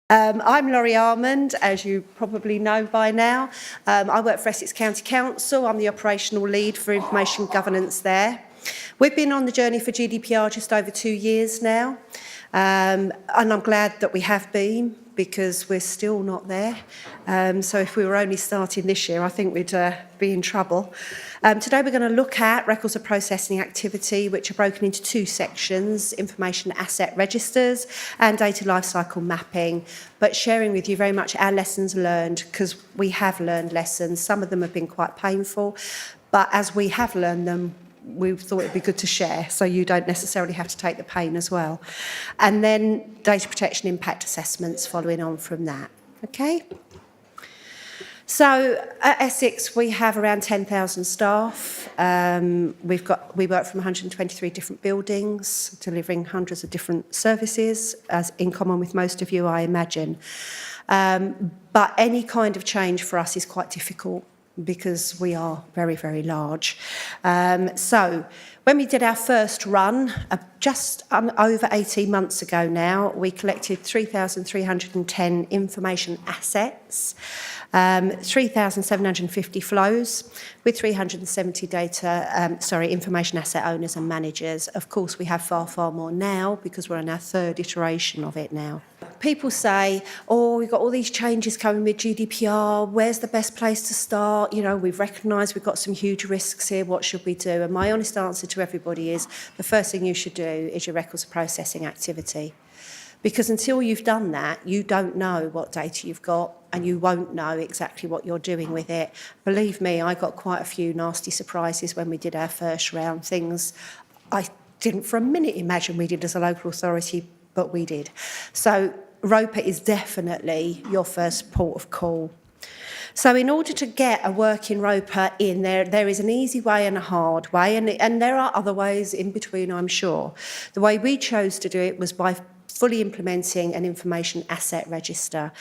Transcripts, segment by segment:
I'm Lauri, Almond, as you probably know by now. I work for Essex County Council. I'm the operational lead for information governance there. We've been on the journey for GDPR just over 2 years now, and I'm glad that we have been, because we're still not there. So if we were only starting this year, I think we'd be in trouble. Today we're going to look at records of processing activity, which are broken into 2 sections: information asset registers and data lifecycle mapping, but sharing with you very much our lessons learned, because we have learned lessons. Some of them have been quite painful, but as we have learned them, we thought it'd be good to share, so you don't necessarily have to take the pain as well. And then data protection impact assessments following on from that. Okay? So at Essex, we have around 10,000 staff. We work from 123 different buildings, delivering hundreds of different services, as in common with most of you, I imagine. But any kind of change for us is quite difficult, because we are very, very large. So when we did our first run, just over 18 months ago now, we collected 3,310 information assets, 3,750 flows, with 370 information asset owners and managers. Of course, we have far, far more now, because we're in our 3rd iteration of it now. People say, oh, we've got all these changes coming with GDPR, where's the best place to start? You know, we've recognised we've got some huge risks here, what should we do? And my honest answer to everybody is, the first thing you should do is your records of processing activity. Because until you've done that, you don't know what data you've got, and you won't know exactly what you're doing with it. Believe me, I got quite a few nasty surprises when we did our first round. Things I didn't for a minute imagine we did as a local authority, but we did. So ROPA is definitely your first port of call. So in order to get a working ROPA in there is an easy way and a hard way, and there are other ways in between, I'm sure. The way we chose to do it was by fully implementing an information asset register.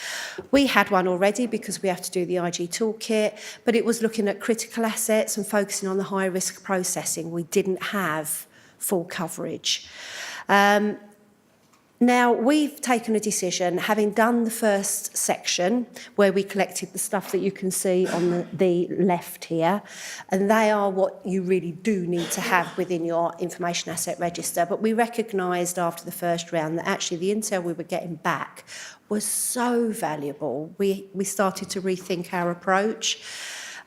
We had one already because we have to do the IG toolkit, but it was looking at critical assets and focusing on the high risk processing. We didn't have full coverage. Now, we've taken a decision, having done the first section where we collected the stuff that you can see on the left here, and they are what you really do need to have within your information asset register. But we recognised after the first round that actually the intel we were getting back was so valuable. We started to rethink our approach.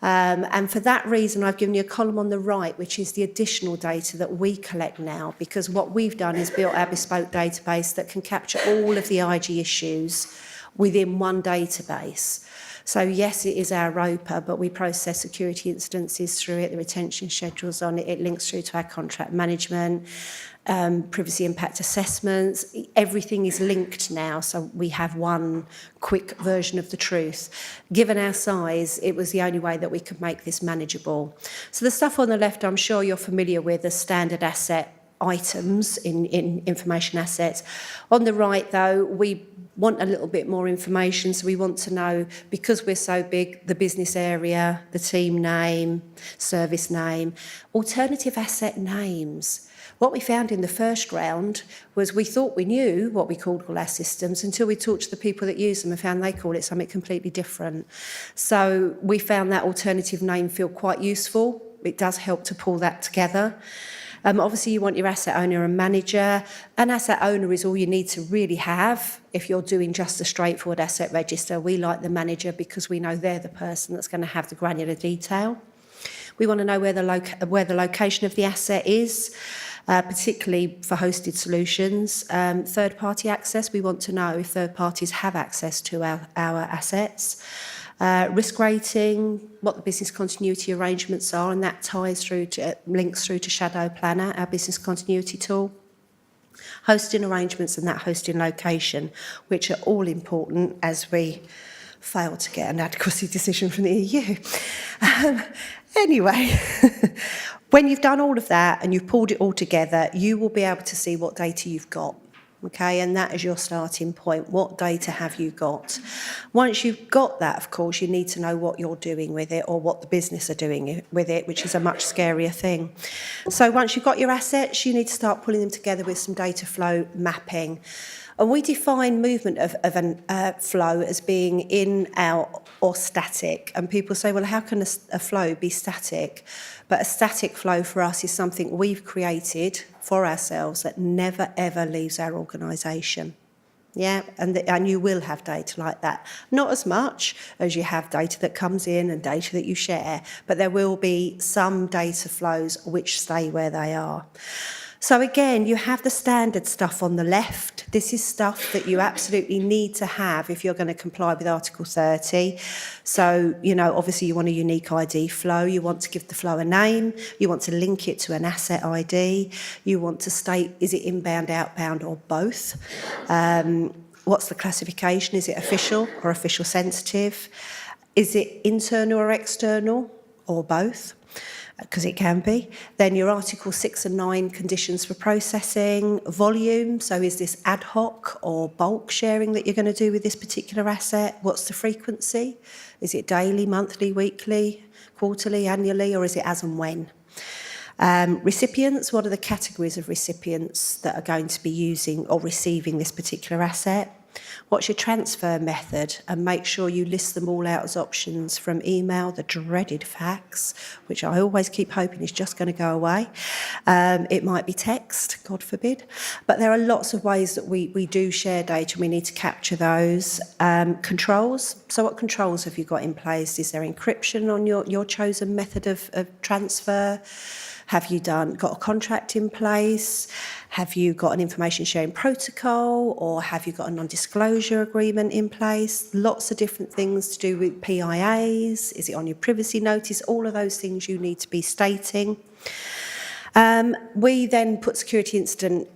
And for that reason, I've given you a column on the right, which is the additional data that we collect now, because what we've done is built our bespoke database that can capture all of the IG issues within one database. So yes, it is our ROPA, but we process security incidences through it, the retention schedules on it, it links through to our contract management, privacy impact assessments. Everything is linked now, so we have one quick version of the truth. Given our size, it was the only way that we could make this manageable. So the stuff on the left, I'm sure you're familiar with, the standard asset items in information assets. On the right, though, we want a little bit more information, so we want to know, because we're so big, the business area, the team name, service name, alternative asset names. What we found in the first round was we thought we knew what we called all our systems until we talked to the people that use them and found they call it something completely different. So we found that alternative name feel quite useful. It does help to pull that together. Obviously, you want your asset owner and manager. An asset owner is all you need to really have if you're doing just a straightforward asset register. We like the manager because we know they're the person that's going to have the granular detail. We want to know where the location of the asset is, particularly for hosted solutions. Third-party access, we want to know if third parties have access to our assets. Risk rating, what the business continuity arrangements are, and that links through to Shadow Planner, our business continuity tool. Hosting arrangements and that hosting location, which are all important as we fail to get an adequacy decision from the EU. Anyway, when you've done all of that and you've pulled it all together, you will be able to see what data you've got. Okay, and that is your starting point. What data have you got? Once you've got that, of course, you need to know what you're doing with it or what the business are doing with it, which is a much scarier thing. So once you've got your assets, you need to start pulling them together with some data flow mapping. And we define movement of a flow as being in, out, or static. And people say, well, how can a flow be static? But a static flow for us is something we've created for ourselves that never, ever leaves our organisation. Yeah, and you will have data like that. Not as much as you have data that comes in and data that you share, but there will be some data flows which stay where they are. So again, you have the standard stuff on the left. This is stuff that you absolutely need to have if you're going to comply with Article 30. So, you know, obviously you want a unique ID flow. You want to give the flow a name. You want to link it to an asset ID. You want to state, is it inbound, outbound, or both? What's the classification? Is it official or official sensitive? Is it internal or external, or both? Because it can be. Then your Article 6 and 9 conditions for processing, volume, so is this ad hoc or bulk sharing that you're going to do with this particular asset? What's the frequency? Is it daily, monthly, weekly, quarterly, annually, or is it as and when? Recipients, what are the categories of recipients that are going to be using or receiving this particular asset? What's your transfer method? And make sure you list them all out as options, from email, the dreaded fax, which I always keep hoping is just going to go away. It might be text, God forbid. But there are lots of ways that we do share data and we need to capture those. Controls. So what controls have you got in place? Is there encryption on your chosen method of transfer? Have you got a contract in place? Have you got an information sharing protocol, or have you got a non-disclosure agreement in place? Lots of different things to do with PIAs. Is it on your privacy notice? All of those things you need to be stating. We then put security incident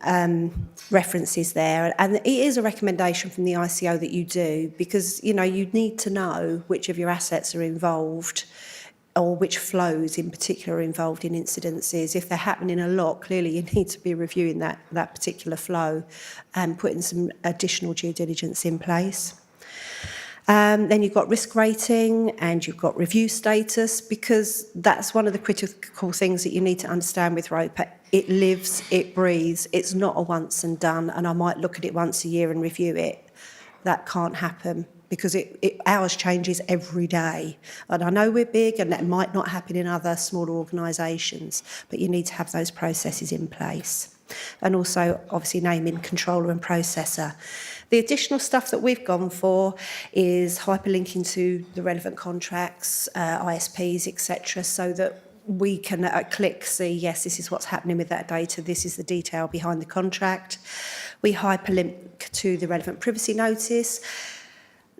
references there, and it is a recommendation from the ICO that you do, because you need to know which of your assets are involved, or which flows in particular are involved in incidences. If they're happening a lot, clearly you need to be reviewing that particular flow and putting some additional due diligence in place. Then you've got risk rating and you've got review status, because that's one of the critical things that you need to understand with ROPA. It lives, it breathes, it's not a once and done, and I might look at it once a year and review it. That can't happen, because ours changes every day. And I know we're big and that might not happen in other smaller organisations, but you need to have those processes in place. And also, obviously, naming controller and processor. The additional stuff that we've gone for is hyperlinking to the relevant contracts, ISPs, etc., so that we can at a click see, yes, this is what's happening with that data, this is the detail behind the contract. We hyperlink to the relevant privacy notice.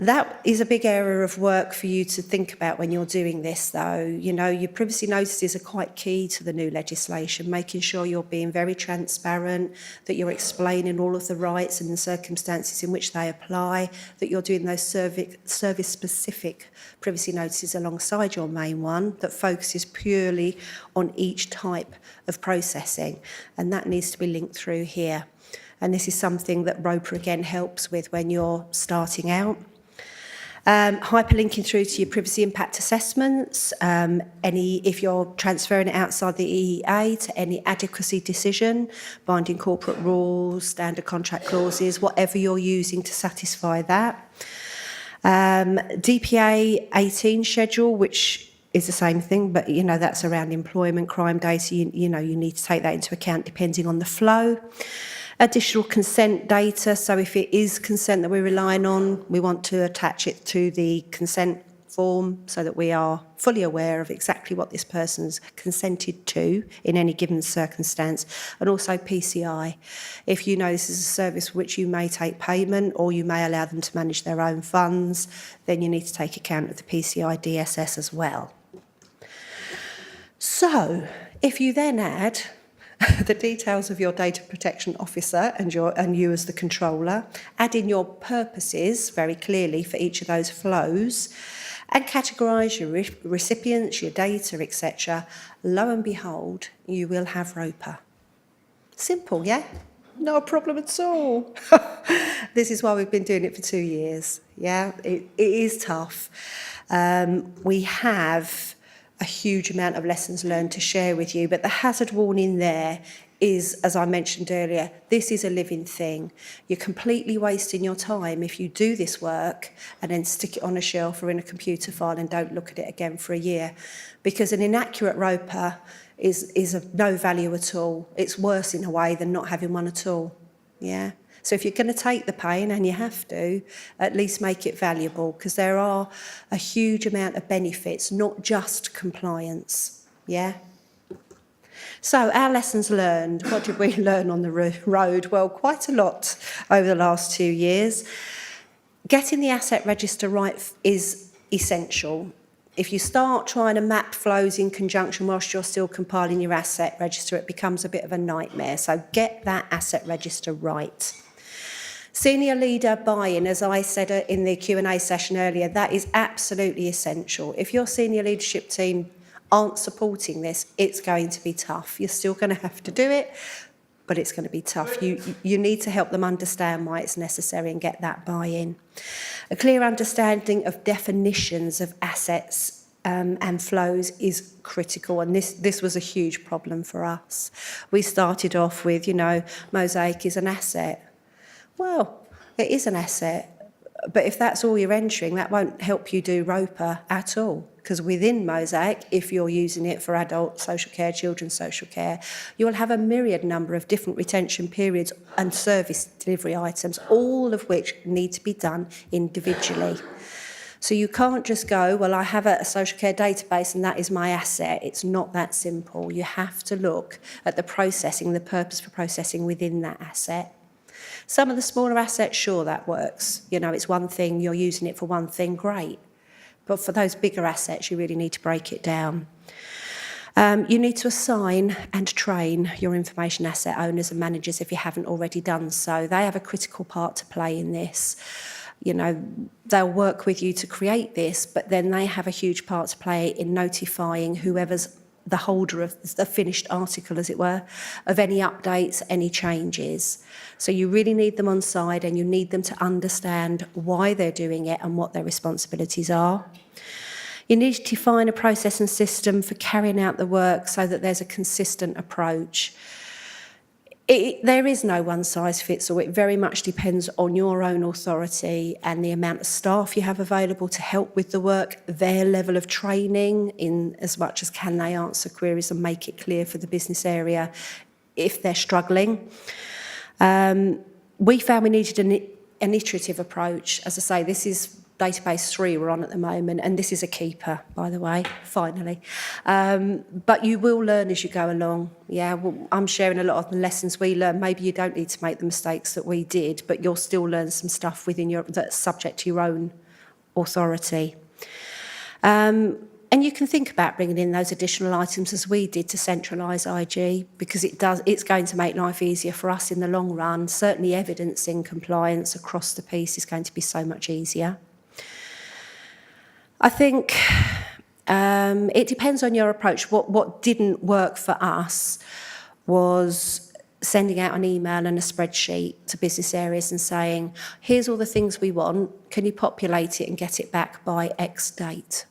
That is a big area of work for you to think about when you're doing this, though. Your privacy notices are quite key to the new legislation, making sure you're being very transparent, that you're explaining all of the rights and the circumstances in which they apply, that you're doing those service-specific privacy notices alongside your main one that focuses purely on each type of processing, and that needs to be linked through here. And this is something that ROPA again helps with when you're starting out. Hyperlinking through to your privacy impact assessments, if you're transferring it outside the EEA, to any adequacy decision, binding corporate rules, standard contract clauses, whatever you're using to satisfy that. DPA 18 schedule, which is the same thing, but that's around employment, crime data. You need to take that into account depending on the flow. Additional consent data, so if it is consent that we're relying on, we want to attach it to the consent form so that we are fully aware of exactly what this person's consented to in any given circumstance. And also PCI. If you know this is a service for which you may take payment or you may allow them to manage their own funds, then you need to take account of the PCI DSS as well. So, if you then add the details of your data protection officer and you as the controller, add in your purposes very clearly for each of those flows, and categorise your recipients, your data, etc. Lo and behold, you will have ROPA. Simple, yeah? not a problem at all. This is why we've been doing it for 2 years. Yeah, it is tough. We have a huge amount of lessons learned to share with you, but the hazard warning there is, as I mentioned earlier, this is a living thing. You're completely wasting your time if you do this work and then stick it on a shelf or in a computer file and don't look at it again for a year, because an inaccurate ROPA is of no value at all. It's worse in a way than not having one at all. Yeah. So if you're going to take the pain, and you have to, at least make it valuable, because there are a huge amount of benefits, not just compliance. Yeah. So our lessons learned, what did we learn on the road? Well, quite a lot over the last 2 years. Getting the asset register right is essential. If you start trying to map flows in conjunction whilst you're still compiling your asset register, it becomes a bit of a nightmare. So get that asset register right. Senior leader buy-in, as I said in the Q&A session earlier, that is absolutely essential. If your senior leadership team aren't supporting this, it's going to be tough. You're still going to have to do it, but it's going to be tough. You need to help them understand why it's necessary and get that buy-in. A clear understanding of definitions of assets and flows is critical, and this was a huge problem for us. We started off with, Mosaic is an asset. Well, it is an asset, but if that's all you're entering, that won't help you do ROPA at all, because within Mosaic, if you're using it for adult social care, children's social care, you'll have a myriad number of different retention periods and service delivery items, all of which need to be done individually. So you can't just go, well, I have a social care database and that is my asset. It's not that simple. You have to look at the processing, the purpose for processing within that asset. Some of the smaller assets, sure, that works. It's one thing, you're using it for one thing, great. But for those bigger assets, you really need to break it down. You need to assign and train your information asset owners and managers if you haven't already done so. They have a critical part to play in this. They'll work with you to create this, but then they have a huge part to play in notifying whoever's the holder of the finished article, as it were, of any updates, any changes. So you really need them on side, and you need them to understand why they're doing it and what their responsibilities are. You need to define a process and system for carrying out the work so that there's a consistent approach. There is no one size fits all. It very much depends on your own authority and the amount of staff you have available to help with the work, their level of training, in as much as can they answer queries and make it clear for the business area if they're struggling. We found we needed an iterative approach. As I say, this is database 3 we're on at the moment, and this is a keeper, by the way, finally. But you will learn as you go along. Yeah, well, I'm sharing a lot of the lessons we learned. Maybe you don't need to make the mistakes that we did, but you'll still learn some stuff that's subject to your own authority. And you can think about bringing in those additional items as we did to centralise IG, because it's going to make life easier for us in the long run. Certainly evidencing compliance across the piece is going to be so much easier. I think it depends on your approach. What didn't work for us was sending out an email and a spreadsheet to business areas and saying, here's all the things we want, can you populate it and get it back by X date?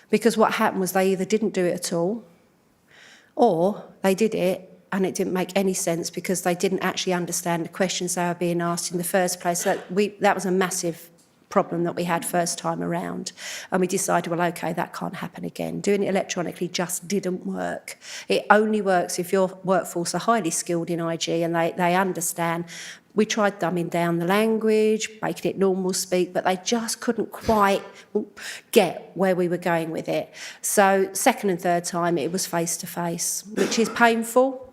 Because what happened was they either didn't do it at all, or they did it and it didn't make any sense because they didn't actually understand the questions they were being asked in the first place. That was a massive problem that we had first time around, and we decided, well, okay, that can't happen again. Doing it electronically just didn't work. It only works if your workforce are highly skilled in IG and they understand. We tried dumbing down the language, making it normal speak, but they just couldn't quite get where we were going with it. So second and third time it was face-to-face, which is painful.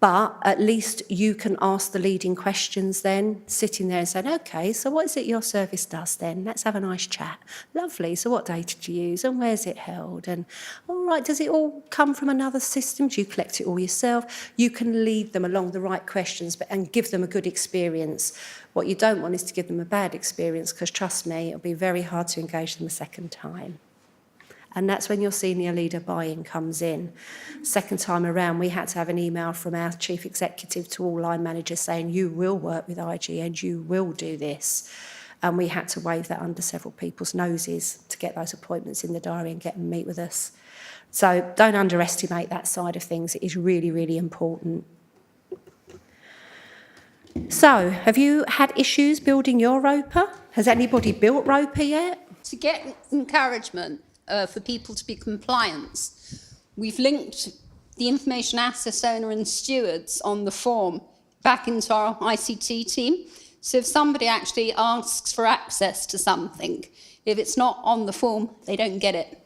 But at least you can ask the leading questions then, sitting there and saying, OK, so what is it your service does then? Let's have a nice chat. Lovely. So what data do you use and where's it held? And all right, does it all come from another system? Do you collect it all yourself? You can lead them along the right questions and give them a good experience. What you don't want is to give them a bad experience, because trust me, it'll be very hard to engage them a second time. And that's when your senior leader buy-in comes in. Second time around, we had to have an email from our chief executive to all line managers saying, you will work with IG and you will do this. And we had to wave that under several people's noses to get those appointments in the diary and get them to meet with us. So don't underestimate that side of things. It is really, really important. So, have you had issues building your ROPA? Has anybody built ROPA yet? To get encouragement for people to be compliant, we've linked the information access owner and stewards on the form back into our ICT team. So if somebody actually asks for access to something, if it's not on the form, they don't get it.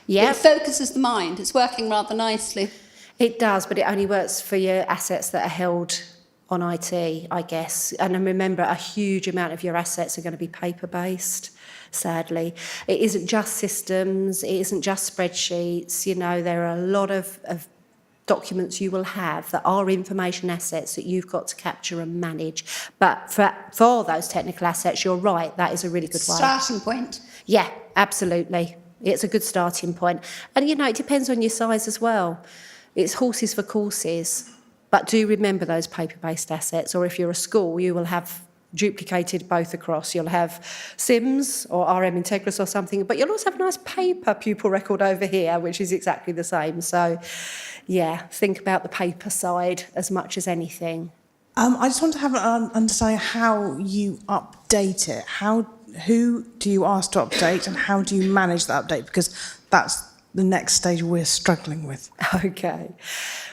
Yeah. It focuses the mind. It's working rather nicely. It does, but it only works for your assets that are held on IT, I guess. And remember, a huge amount of your assets are going to be paper-based, sadly. It isn't just systems, it isn't just spreadsheets. You know, there are a lot of documents you will have that are information assets that you've got to capture and manage. But for those technical assets, you're right, that is a really good way. Starting point. Yeah, absolutely. It's a good starting point. And, you know, it depends on your size as well. It's horses for courses. But do remember those paper-based assets, or if you're a school, you will have duplicated both across. You'll have SIMS or RM Integris or something, but you'll also have a nice paper pupil record over here, which is exactly the same. So, yeah, think about the paper side as much as anything. I just want to have an understanding how you update it. Who do you ask to update, and how do you manage the update? Because that's the next stage we're struggling with. Okay.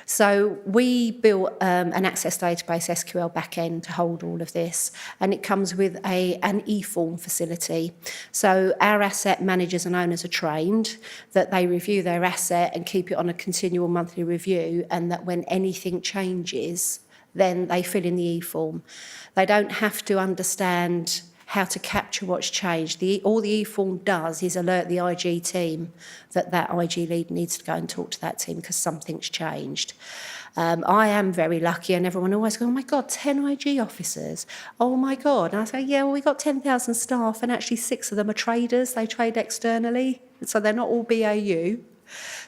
So we built an access database SQL backend to hold all of this, and it comes with an e-form facility. So our asset managers and owners are trained that they review their asset and keep it on a continual monthly review, and that when anything changes, then they fill in the e-form. They don't have to understand how to capture what's changed. All the e-form does is alert the IG team that IG lead needs to go and talk to that team because something's changed. I am very lucky, and everyone always goes, oh my God, 10 IG officers. Oh my God. And I say, yeah, well, we've got 10,000 staff, and actually 6 of them are traders. They trade externally, so they're not all BAU.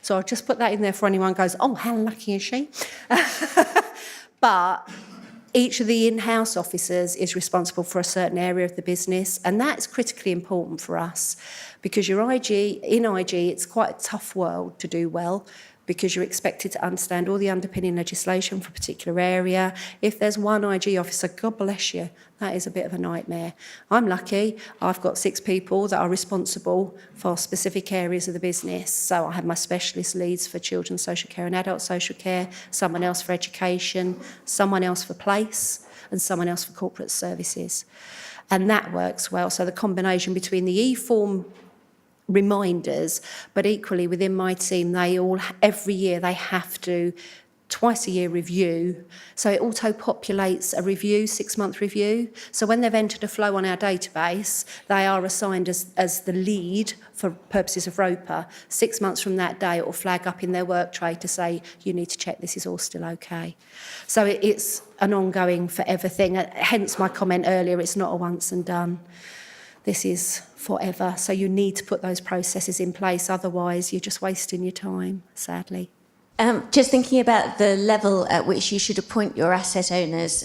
So I'll just put that in there for anyone who goes, oh, how lucky is she? But each of the in-house officers is responsible for a certain area of the business, and that's critically important for us because in IG, it's quite a tough world to do well because you're expected to understand all the underpinning legislation for a particular area. If there's one IG officer, God bless you, that is a bit of a nightmare. I'm lucky, I've got 6 people that are responsible for specific areas of the business. So I have my specialist leads for children's social care and adult social care, someone else for education, someone else for place, and someone else for corporate services. And that works well. So the combination between the e-form reminders, but equally within my team, every year they have to twice a year review. So it auto-populates a review, 6-month review. So when they've entered a flow on our database, they are assigned as the lead for purposes of ROPA. 6 months from that day, it will flag up in their work tray to say, you need to check this is all still okay. So it's an ongoing forever thing. Hence my comment earlier, it's not a once and done. This is forever. So you need to put those processes in place. Otherwise, you're just wasting your time, sadly. Just thinking about the level at which you should appoint your asset owners,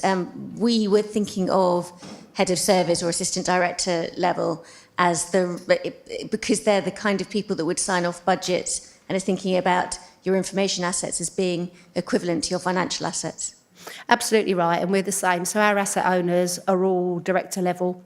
we were thinking of head of service or assistant director level because they're the kind of people that would sign off budgets and are thinking about your information assets as being equivalent to your financial assets. Absolutely right, and we're the same. So our asset owners are all director level,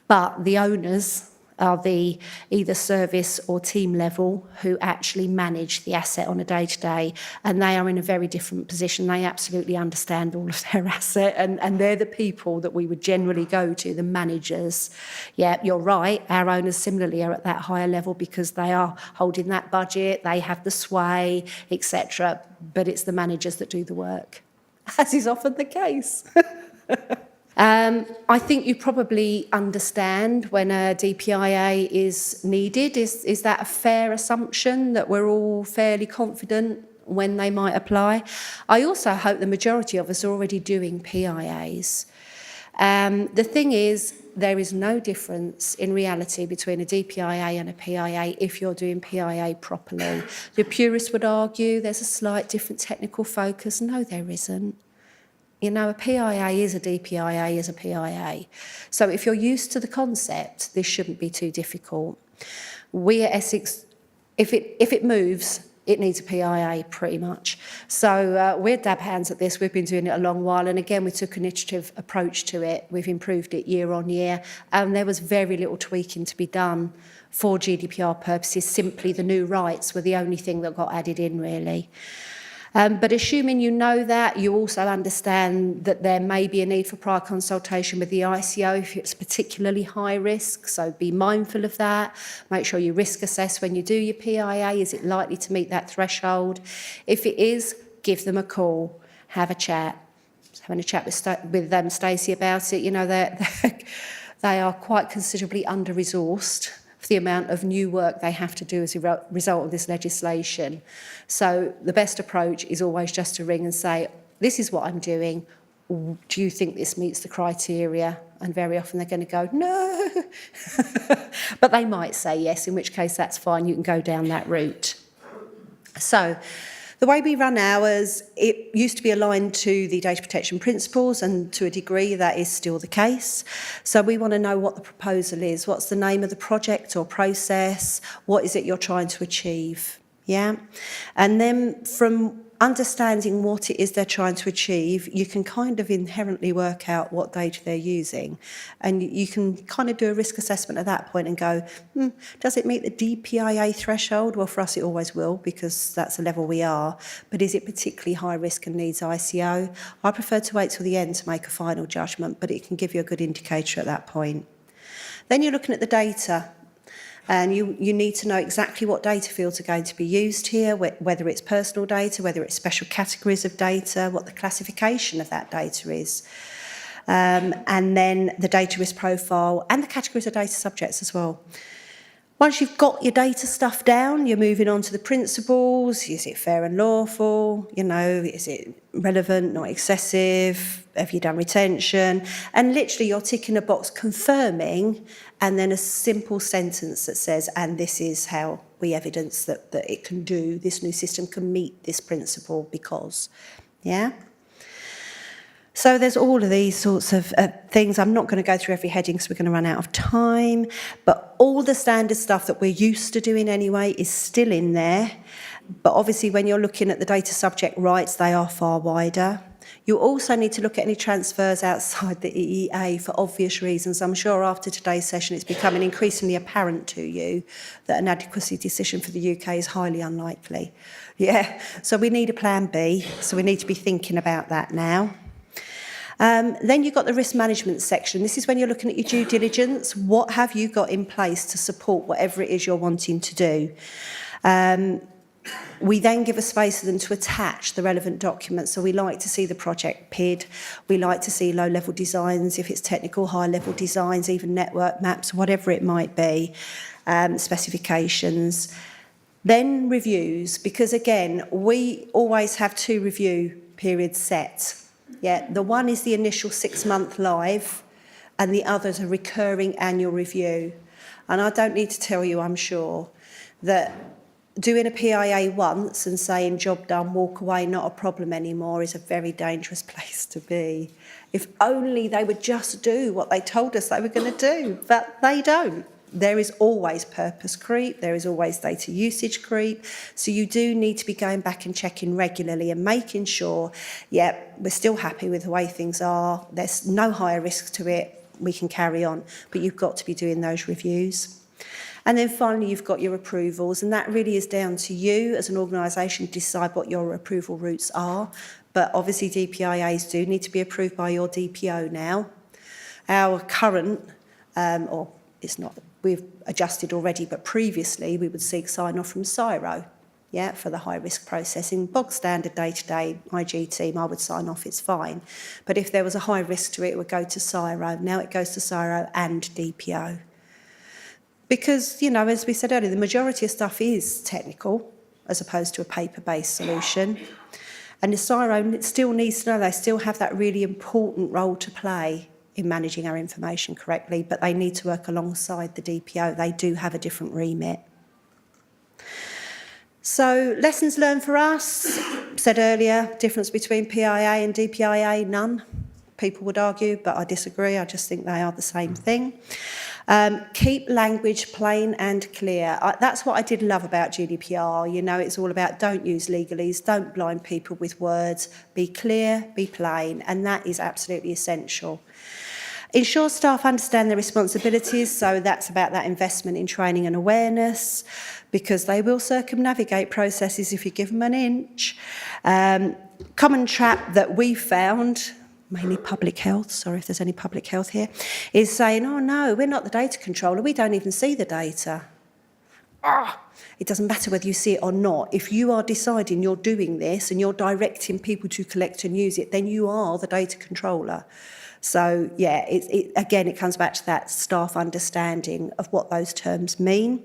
but the owners are the either service or team level who actually manage the asset on a day-to-day, and they are in a very different position. They absolutely understand all of their asset, and they're the people that we would generally go to, the managers. Yeah, you're right, our owners similarly are at that higher level because they are holding that budget, they have the sway, etc., but it's the managers that do the work, as is often the case. I think you probably understand when a DPIA is needed. Is that a fair assumption that we're all fairly confident when they might apply? I also hope the majority of us are already doing PIAs. The thing is, there is no difference in reality between a DPIA and a PIA if you're doing PIA properly. The purists would argue there's a slight different technical focus. No, there isn't. You know, a PIA is a DPIA is a PIA. So if you're used to the concept, this shouldn't be too difficult. We at Essex, if it moves, it needs a PIA pretty much. So we're dab hands at this. We've been doing it a long while. And again, we took an iterative approach to it. We've improved it year on year. And there was very little tweaking to be done for GDPR purposes. Simply the new rights were the only thing that got added in, really. But assuming you know that, you also understand that there may be a need for prior consultation with the ICO if it's particularly high risk, so be mindful of that. Make sure you risk assess when you do your PIA. Is it likely to meet that threshold? If it is, give them a call, have a chat. Having a chat with Stacey about it, you know, they are quite considerably under-resourced for the amount of new work they have to do as a result of this legislation. So the best approach is always just to ring and say, this is what I'm doing. Do you think this meets the criteria? And very often they're going to go, no. But they might say yes, in which case that's fine. You can go down that route. So the way we run ours, it used to be aligned to the data protection principles, and to a degree that is still the case. So we want to know what the proposal is. What's the name of the project or process? What is it you're trying to achieve? Yeah. And then from understanding what it is they're trying to achieve, you can kind of inherently work out what data they're using. And you can kind of do a risk assessment at that point and go, does it meet the DPIA threshold? Well, for us it always will, because that's the level we are. But is it particularly high risk and needs ICO? I prefer to wait till the end to make a final judgment, but it can give you a good indicator at that point. Then you're looking at the data. And you need to know exactly what data fields are going to be used here, whether it's personal data, whether it's special categories of data, what the classification of that data is. And then the data risk profile and the categories of data subjects as well. Once you've got your data stuff down, you're moving on to the principles. Is it fair and lawful? You know, is it relevant, not excessive? Have you done retention? And literally you're ticking a box confirming, and then a simple sentence that says, and this is how we evidence that it can do, this new system can meet this principle because, yeah? So there's all of these sorts of things. I'm not going to go through every heading because we're going to run out of time, but all the standard stuff that we're used to doing anyway is still in there. But obviously when you're looking at the data subject rights, they are far wider. You also need to look at any transfers outside the EEA for obvious reasons. I'm sure after today's session it's becoming increasingly apparent to you that an adequacy decision for the UK is highly unlikely. Yeah, so we need a plan B, so we need to be thinking about that now. Then you've got the risk management section. This is when you're looking at your due diligence. What have you got in place to support whatever it is you're wanting to do? We then give a space for them to attach the relevant documents. So we like to see the project PID. We like to see low-level designs, if it's technical, high-level designs, even network maps, whatever it might be, specifications. Then reviews, because again, we always have 2 review periods set. Yeah, the one is the initial 6-month live, and the other is a recurring annual review. And I don't need to tell you, I'm sure, that doing a PIA once and saying job done, walk away, not a problem anymore, is a very dangerous place to be. If only they would just do what they told us they were going to do, but they don't. There is always purpose creep, there is always data usage creep, so you do need to be going back and checking regularly and making sure, yeah, we're still happy with the way things are, there's no higher risk to it, we can carry on, but you've got to be doing those reviews. And then finally, you've got your approvals, and that really is down to you as an organisation to decide what your approval routes are. But obviously, DPIAs do need to be approved by your DPO now. Our current, or it's not, we've adjusted already, but previously we would seek sign-off from CSIRO, yeah, for the high-risk processing. Bog standard day-to-day IG team, I would sign off, it's fine. But if there was a high risk to it, it would go to CSIRO. Now it goes to CSIRO and DPO. Because, you know, as we said earlier, the majority of stuff is technical as opposed to a paper-based solution. And the CSIRO still needs to know they still have that really important role to play in managing our information correctly, but they need to work alongside the DPO. They do have a different remit. So lessons learned for us, said earlier, difference between PIA and DPIA, none. People would argue, but I disagree. I just think they are the same thing. Keep language plain and clear. That's what I did love about GDPR. You know, it's all about don't use legalese, don't blind people with words, be clear, be plain, and that is absolutely essential. Ensure staff understand their responsibilities, so that's about that investment in training and awareness, because they will circumnavigate processes if you give them an inch. Common trap that we found, mainly public health, sorry if there's any public health here, is saying, oh no, we're not the data controller, we don't even see the data. It doesn't matter whether you see it or not. If you are deciding you're doing this and you're directing people to collect and use it, then you are the data controller. So yeah, again, it comes back to that staff understanding of what those terms mean.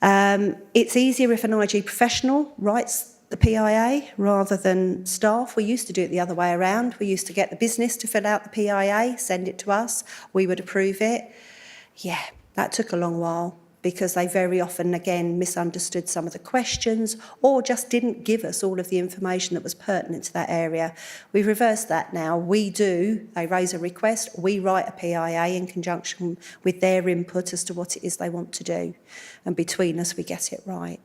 It's easier if an IG professional writes the PIA rather than staff. We used to do it the other way around. We used to get the business to fill out the PIA, send it to us, we would approve it. Yeah, that took a long while because they very often, again, misunderstood some of the questions or just didn't give us all of the information that was pertinent to that area. We've reversed that now. They raise a request, we write a PIA in conjunction with their input as to what it is they want to do. And between us, we get it right.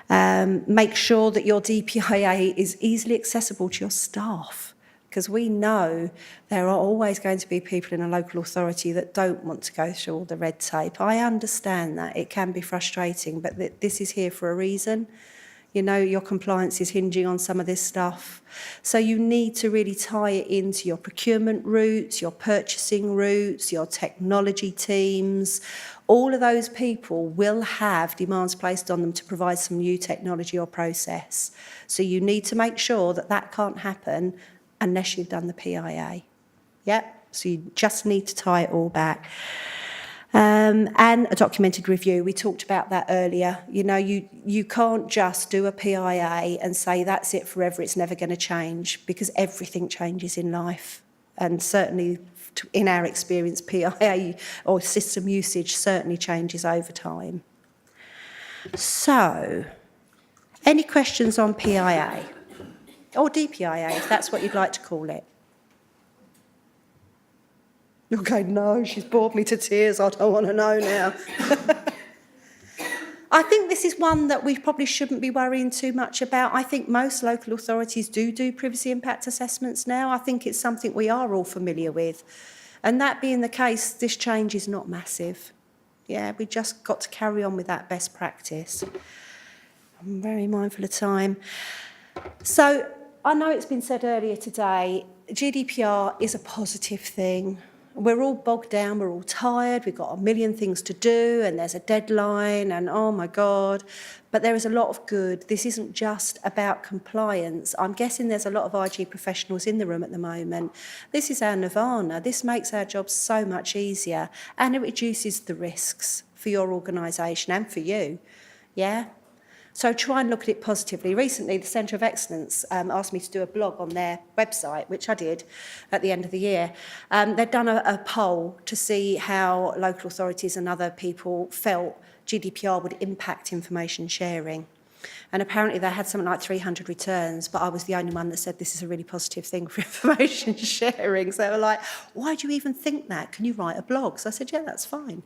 Make sure that your DPIA is easily accessible to your staff, because we know there are always going to be people in a local authority that don't want to go through all the red tape. I understand that. It can be frustrating, but this is here for a reason. You know, your compliance is hinging on some of this stuff. So you need to really tie it into your procurement routes, your purchasing routes, your technology teams. All of those people will have demands placed on them to provide some new technology or process. So you need to make sure that that can't happen unless you've done the PIA. Yep, so you just need to tie it all back. And a documented review, we talked about that earlier. You know, you can't just do a PIA and say that's it forever, it's never going to change, because everything changes in life. And certainly in our experience, PIA or system usage certainly changes over time. So, any questions on PIA? Or DPIA, if that's what you'd like to call it. Okay, no, she's bored me to tears. I don't want to know now. I think this is one that we probably shouldn't be worrying too much about. I think most local authorities do privacy impact assessments now. I think it's something we are all familiar with. And that being the case, this change is not massive. Yeah, we just got to carry on with that best practice. I'm very mindful of time. So I know it's been said earlier today, GDPR is a positive thing. We're all bogged down, we're all tired, we've got a million things to do and there's a deadline and oh my God, but there is a lot of good. This isn't just about compliance. I'm guessing there's a lot of IG professionals in the room at the moment. This is our nirvana. This makes our jobs so much easier and it reduces the risks for your organisation and for you. Yeah? So try and look at it positively. Recently, the Centre of Excellence asked me to do a blog on their website, which I did at the end of the year. They'd done a poll to see how local authorities and other people felt GDPR would impact information sharing. And apparently they had something like 300 returns, but I was the only one that said this is a really positive thing for information sharing. So they were like, why do you even think that? Can you write a blog? So I said, yeah, that's fine.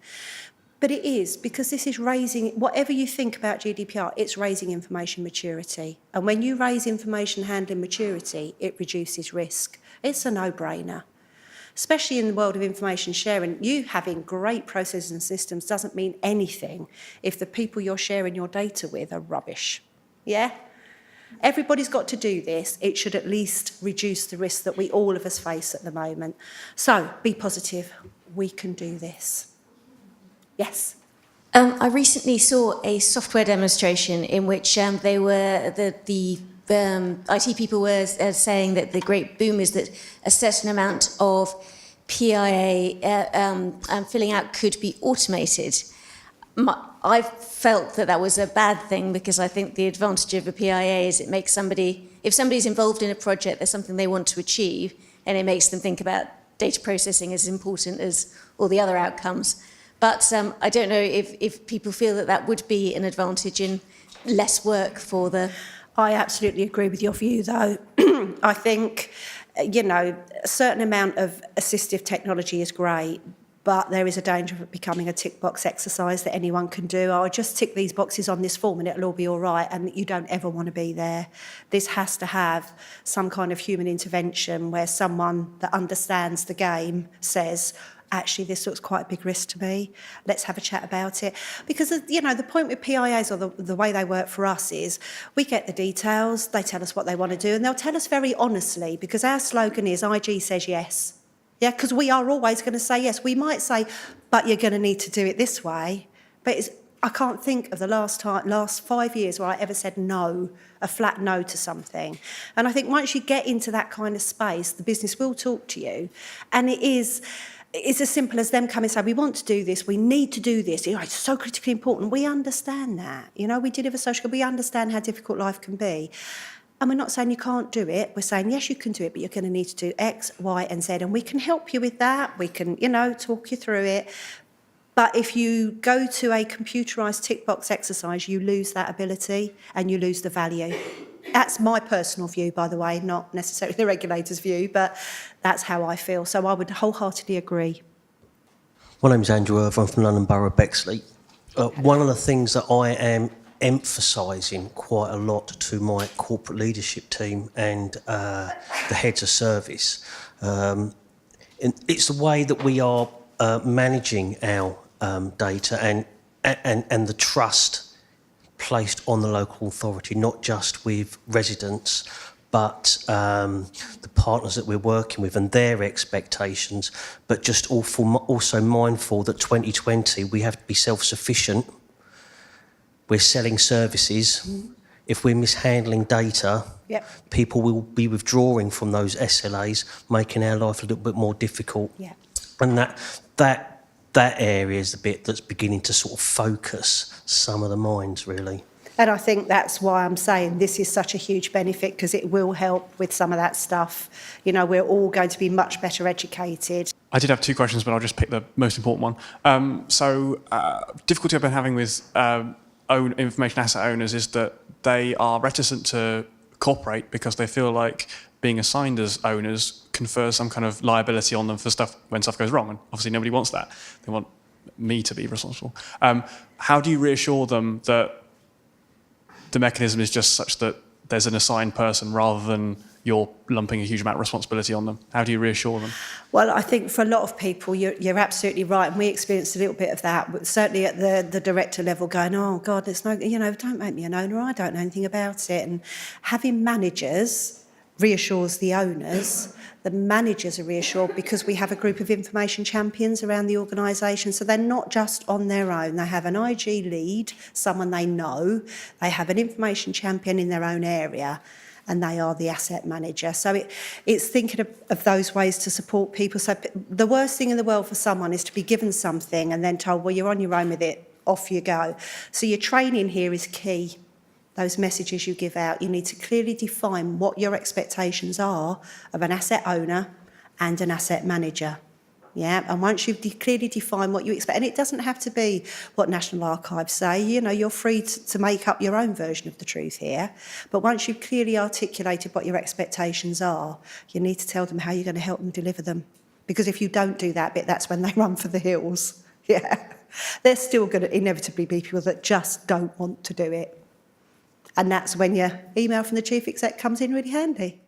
But it is, because this is raising, whatever you think about GDPR, it's raising information maturity. And when you raise information handling maturity, it reduces risk. It's a no-brainer. Especially in the world of information sharing, you having great processes and systems doesn't mean anything if the people you're sharing your data with are rubbish. Yeah? Everybody's got to do this. It should at least reduce the risk that all of us face at the moment. So, be positive. We can do this. Yes. I recently saw a software demonstration in which they were the IT people were saying that the great boom is that a certain amount of PIA filling out could be automated. I felt that was a bad thing because I think the advantage of a PIA is it makes somebody, if somebody's involved in a project, there's something they want to achieve, and it makes them think about data processing is important as all the other outcomes. But I don't know if people feel that that would be an advantage in less work for the... I absolutely agree with your view, though. I think, you know, a certain amount of assistive technology is great, but there is a danger of it becoming a tick box exercise that anyone can do. I'll just tick these boxes on this form and it'll all be all right, and you don't ever want to be there. This has to have some kind of human intervention where someone that understands the game says, actually, this looks quite a big risk to me. Let's have a chat about it. Because, you know, the point with PIAs, or the way they work for us, is we get the details, they tell us what they want to do, and they'll tell us very honestly, because our slogan is IG says yes. Yeah, because we are always going to say yes. We might say, but you're going to need to do it this way. But I can't think of the last 5 years where I ever said no, a flat no to something. And I think once you get into that kind of space, the business will talk to you. And it's as simple as them coming and saying, we want to do this, we need to do this. You know, it's so critically important. We understand that. You know, we deliver social good. We understand how difficult life can be. And we're not saying you can't do it. We're saying, yes, you can do it, but you're going to need to do X, Y, and Z. And we can help you with that. We can, you know, talk you through it. But if you go to a computerised tick box exercise, you lose that ability and you lose the value. That's my personal view, by the way, not necessarily the regulator's view, but that's how I feel. So I would wholeheartedly agree. My name's Andrew Irv, I'm from London Borough, Bexley. One of the things that I am emphasising quite a lot to my corporate leadership team and the heads of service, it's the way that we are managing our data and the trust placed on the local authority, not just with residents, but the partners that we're working with and their expectations, but just also mindful that 2020, we have to be self-sufficient. We're selling services. If we're mishandling data, people will be withdrawing from those SLAs, making our life a little bit more difficult. And that area is the bit that's beginning to sort of focus some of the minds, really. And I think that's why I'm saying this is such a huge benefit, because it will help with some of that stuff. You know, we're all going to be much better educated. I did have two questions, but I'll just pick the most important one. Difficulty I've been having with information asset owners is that they are reticent to cooperate because they feel like being assigned as owners confers some kind of liability on them for stuff when stuff goes wrong. And obviously nobody wants that. They want me to be responsible. How do you reassure them that the mechanism is just such that there's an assigned person rather than you're lumping a huge amount of responsibility on them? How do you reassure them? Well, I think for a lot of people, you're absolutely right. And we experienced a little bit of that, but certainly at the director level, going, oh, God, there's no, you know, don't make me an owner. I don't know anything about it. And having managers reassures the owners. The managers are reassured because we have a group of information champions around the organisation. So they're not just on their own. They have an IG lead, someone they know. They have an information champion in their own area, and they are the asset manager. So it's thinking of those ways to support people. So the worst thing in the world for someone is to be given something and then told, well, you're on your own with it, off you go. So your training here is key. Those messages you give out, you need to clearly define what your expectations are of an asset owner and an asset manager. Yeah, and once you've clearly defined what you expect, and it doesn't have to be what National Archives say, you know, you're free to make up your own version of the truth here, but once you've clearly articulated what your expectations are, you need to tell them how you're going to help them deliver them. Because if you don't do that bit, that's when they run for the hills. Yeah, there's still going to inevitably be people that just don't want to do it. And that's when your email from the chief exec comes in really handy.